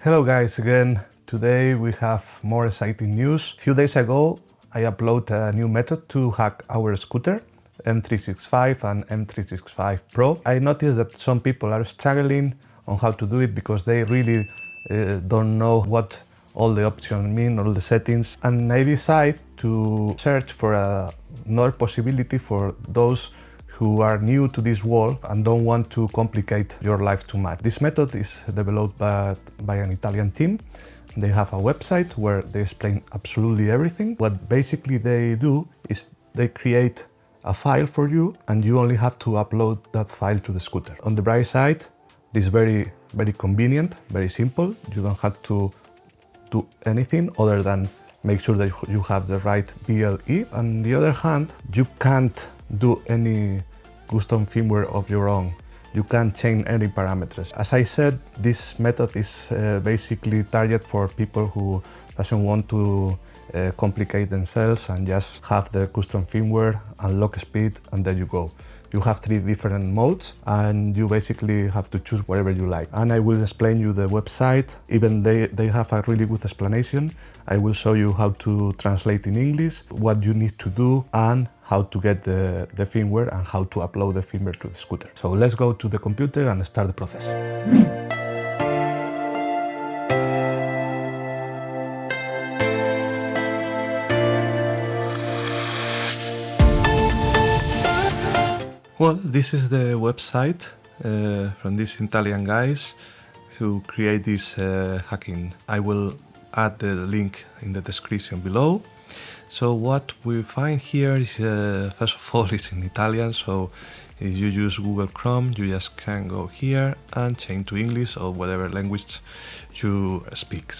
Hello guys again. Today we have more exciting news. A few days ago I uploaded a new method to hack our scooter, M365 and M365 Pro. I noticed that some people are struggling on how to do it because they really don't know what all the options mean, all the settings. And I decided to search for another possibility for those who are new to this world and don't want to complicate your life too much. This method is developed by an Italian team. They have a website where they explain absolutely everything. What basically they do is they create a file for you and you only have to upload that file to the scooter. On the bright side, this is very convenient, very simple. You don't have to do anything other than make sure that you have the right BLE. On the other hand, you can't do any custom firmware of your own. You can't change any parameters. As I said, this method is basically targeted for people who doesn't want to complicate themselves and just have the custom firmware, unlock speed, and there you go. You have 3 different modes and you basically have to choose whatever you like. And I will explain you the website. Even they have a really good explanation. I will show you how to translate in English, what you need to do, and how to get the firmware and how to upload the firmware to the scooter. So let's go to the computer and start the process. Well, this is the website from these Italian guys who create this hacking. I will add the link in the description below. So what we find here is, first of all, it's in Italian, so if you use Google Chrome, you just can go here and change to English or whatever language you speak.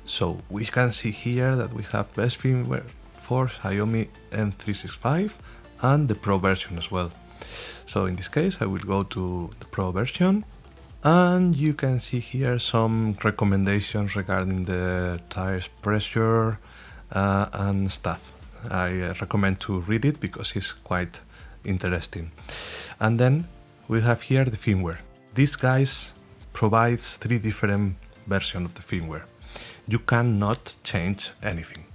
So we can see here that we have best firmware for Xiaomi M365 and the Pro version as well. So in this case, I will go to the Pro version and you can see here some recommendations regarding the tires pressure and stuff. I recommend to read it because it's quite interesting. And then we have here the firmware. These guys provides 3 different versions of the firmware. You cannot change anything.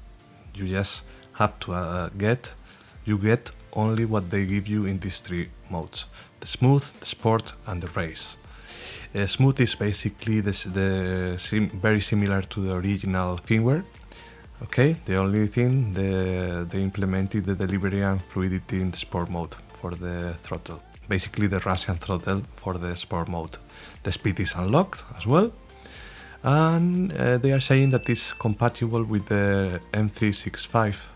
You just have to get only what they give you in these 3 modes: the smooth, the sport, and the race. Smooth is basically very similar to the original firmware. Okay, the only thing they implemented the delivery and fluidity in the sport mode for the throttle. Basically the Russian throttle for the sport mode. The speed is unlocked as well. And they are saying that it's compatible with the M365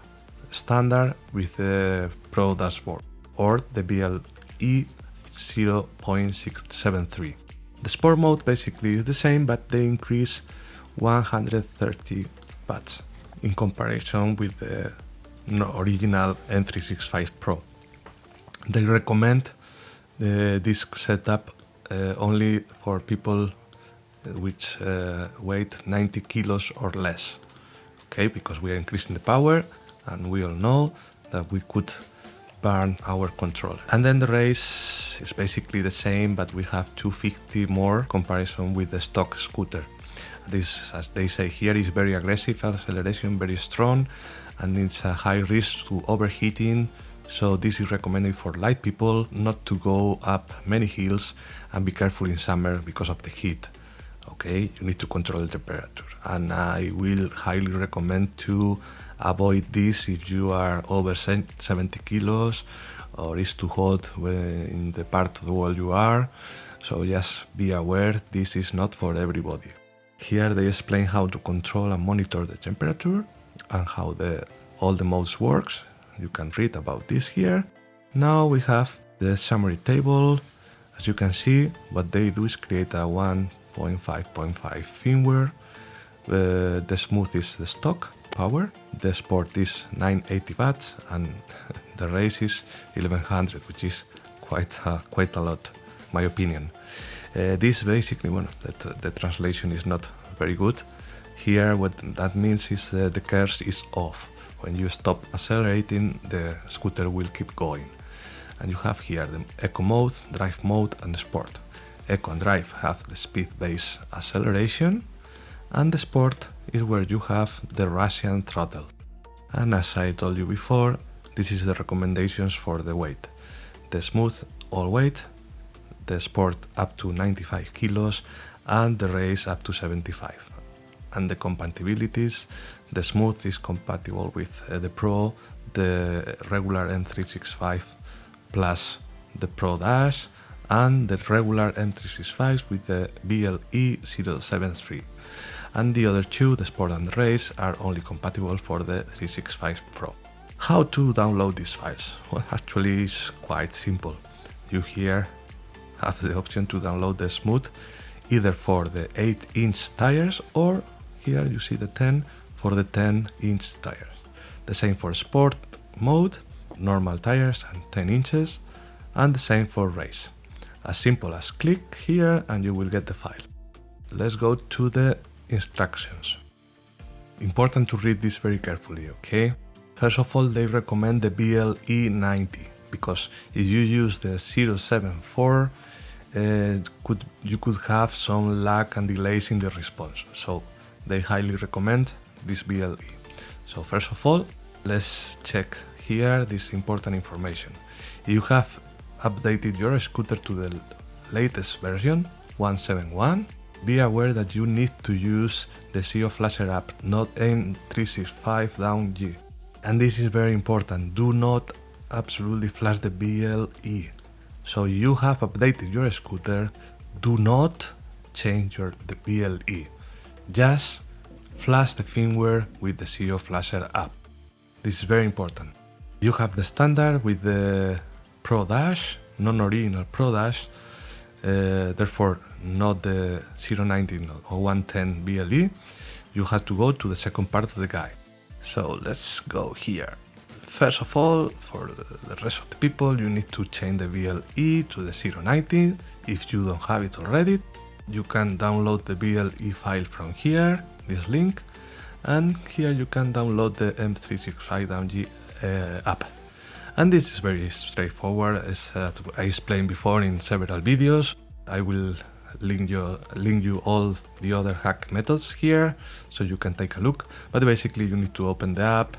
standard with the Pro dashboard or the BLE 0.673. The sport mode basically is the same, but they increase 130 watts in comparison with the original M365 Pro. They recommend this setup only for people which weight 90 kilos or less. Okay, because we are increasing the power and we all know that we could burn our controller. And then the race is basically the same, but we have 250 more comparison with the stock scooter. This, as they say here, is very aggressive acceleration, very strong, and it's a high risk to overheating. So this is recommended for light people, not to go up many hills, and be careful in summer because of the heat. Okay, you need to control the temperature, and I will highly recommend to avoid this if you are over 70 kilos or it's too hot in the part of the world you are. So just be aware, this is not for everybody. Here they explain how to control and monitor the temperature and how all the modes works. You can read about this here. Now we have the summary table. As you can see, what they do is create a 1.5.5 firmware. The smooth is the stock power, the sport is 980 watts, and the race is 1100, which is quite a lot, my opinion. This basically, the translation is not very good. Here what that means is the curve is off. When you stop accelerating, the scooter will keep going. And you have here the Eco mode, Drive mode, and Sport. Eco and Drive have the speed-based acceleration, And the Sport is where you have the Russian throttle. And as I told you before, this is the recommendations for the weight. The Smooth all weight, the Sport up to 95 kilos, and the Race up to 75. And the compatibilities, the Smooth is compatible with the Pro, the regular M365 plus the Pro Dash, and the regular M365 with the BLE073. And the other two, the Sport and the Race, are only compatible for the 365 Pro. How to download these files? Well, actually it's quite simple. You here have the option to download the Smooth either for the 8-inch tires, or here you see the 10 for the 10-inch tires. The same for Sport mode, normal tires and 10 inches, and the same for Race. As simple as click here and you will get the file. Let's go to the instructions. Important to read this very carefully, okay? First of all, they recommend the BLE90 because if you use the 074, you could have some lag and delays in the response. So they highly recommend this BLE. So first of all, let's check here this important information. If you have updated your scooter to the latest version, 171, be aware that you need to use the CO Flasher app, not M365 down G. And this is very important, do not absolutely flash the BLE. So you have updated your scooter, do not change the BLE. Just flash the firmware with the CO Flasher app. This is very important. You have the standard with the Pro Dash, non-original Pro Dash, therefore not the 090 or 110 BLE. You have to go to the second part of the guide. So let's go here. First of all, for the rest of the people, you need to change the BLE to the 090. If you don't have it already, you can download the BLE file from here, this link, and here you can download the M365 app. And this is very straightforward, as I explained before in several videos. I will link you all the other hack methods here, so you can take a look. But basically you need to open the app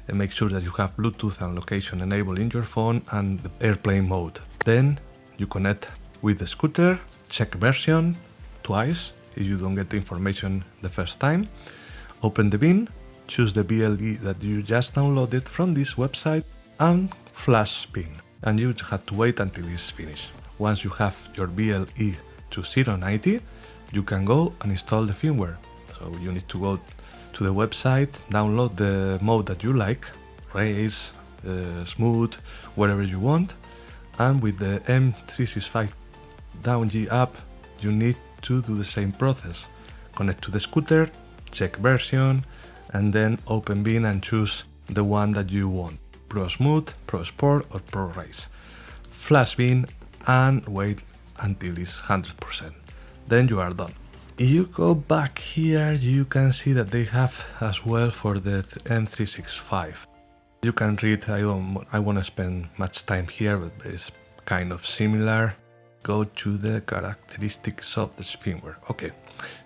and make sure that you have Bluetooth and location enabled in your phone and the airplane mode. Then you connect with the scooter, check version twice if you don't get the information the first time. Open the bin, choose the BLE that you just downloaded from this website, and flash bin. And you have to wait until it's finished. Once you have your BLE to 090, you can go and install the firmware. So you need to go to the website, download the mode that you like, Race, Smooth, whatever you want. And with the M365 down G app, you need to do the same process. Connect to the scooter, check version, and then open bin and choose the one that you want. Pro Smooth, Pro Sport, or Pro Race. Flash bin and wait until it's 100%. Then you are done. If you go back here, you can see that they have as well for the M365. You can read, I won't spend much time here, but it's kind of similar. Go to the characteristics of the firmware. Okay,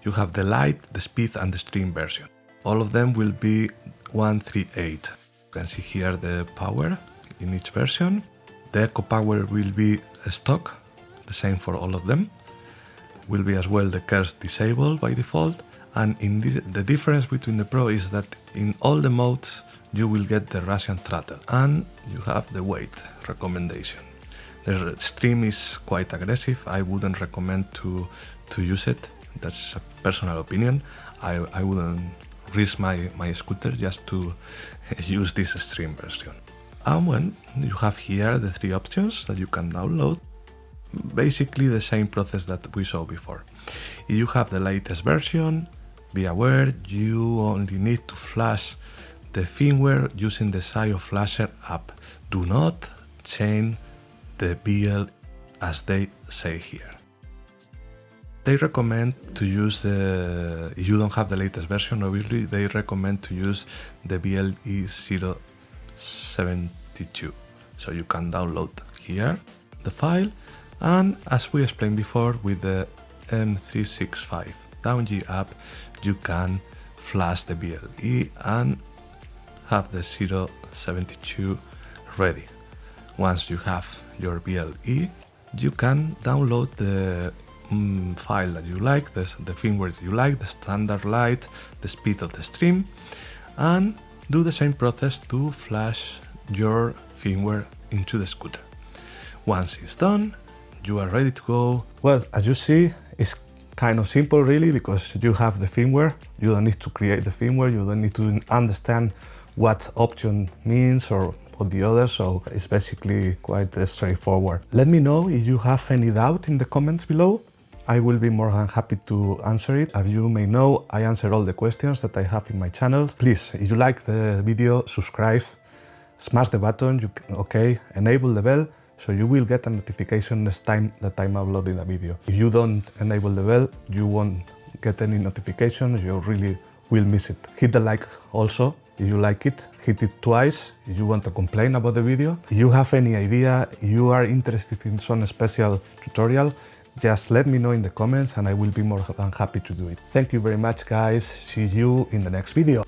you have the light, the speed, and the stream version. All of them will be 138. You can see here the power in each version. The Eco Power will be stock, the same for all of them. Will be as well the curse disabled by default. And in the difference between the Pro is that in all the modes you will get the Russian throttle, and you have the weight recommendation. The stream is quite aggressive. I wouldn't recommend to use it. That's a personal opinion. I wouldn't risk my scooter just to use this stream version. And when you have here the three options that you can download, basically the same process that we saw before. If you have the latest version, be aware you only need to flash the firmware using the CO Flasher app. Do not change the BL as they say here. They recommend to use if you don't have the latest version, obviously, they recommend to use the BLE072. So you can download here the file, and as we explained before, with the M365 down G app, you can flash the BLE and have the 072 ready. Once you have your BLE, you can download the file that you like, the firmware that you like, the standard light, the speed of the stream, and do the same process to flash your firmware into the scooter. Once it's done, you are ready to go. Well, as you see, it's kind of simple really, because you have the firmware. You don't need to create the firmware, you don't need to understand what option means or the other, so it's basically quite straightforward. Let me know if you have any doubt in the comments below. I will be more than happy to answer it. As you may know, I answer all the questions that I have in my channel. Please, if you like the video, subscribe, smash the button, enable the bell, so you will get a notification next time that I'm uploading a video. If you don't enable the bell, you won't get any notifications, you really will miss it. Hit the like also if you like it, hit it twice if you want to complain about the video. If you have any idea, you are interested in some special tutorial, just let me know in the comments and I will be more than happy to do it. Thank you very much guys, see you in the next video.